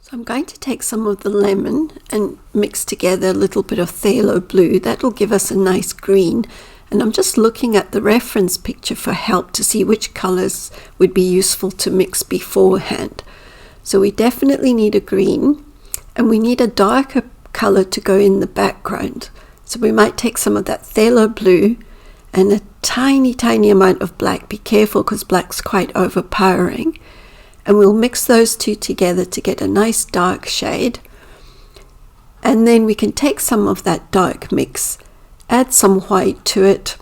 So I'm going to take some of the lemon and mix together a little bit of phthalo blue. That will give us a nice green. And I'm just looking at the reference picture for help to see which colors would be useful to mix beforehand. So we definitely need a green, and we need a darker color to go in the background. So we might take some of that phthalo blue and a tiny amount of black. Be careful because black's quite overpowering. And we'll mix those two together to get a nice dark shade. And then we can take some of that dark mix, add some white to it,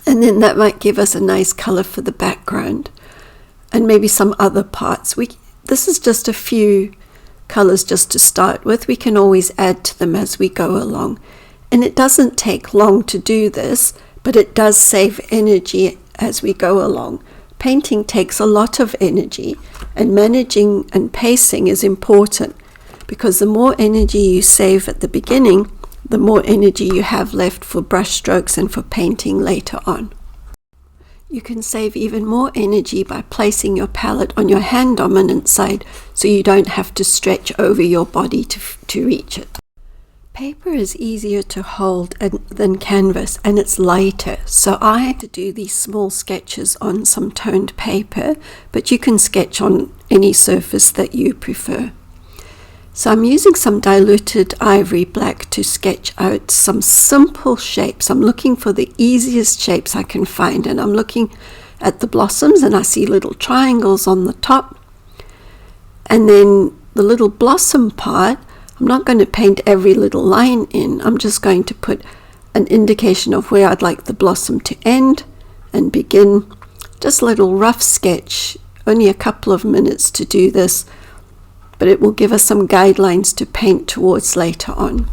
and then that might give us a nice color for the background, and maybe some other parts. This is just a few colors just to start with. We can always add to them as we go along. And it doesn't take long to do this, but it does save energy as we go along. Painting takes a lot of energy, and managing and pacing is important, because the more energy you save at the beginning, the more energy you have left for brush strokes and for painting later on. You can save even more energy by placing your palette on your hand dominant side, so you don't have to stretch over your body to reach it. Paper is easier to hold than canvas, and it's lighter, so I had to do these small sketches on some toned paper, but you can sketch on any surface that you prefer. So I'm using some diluted ivory black to sketch out some simple shapes. I'm looking for the easiest shapes I can find, and I'm looking at the blossoms and I see little triangles on the top, and then the little blossom part, I'm not going to paint every little line in. I'm just going to put an indication of where I'd like the blossom to end and begin. Just a little rough sketch, only a couple of minutes to do this, but it will give us some guidelines to paint towards later on.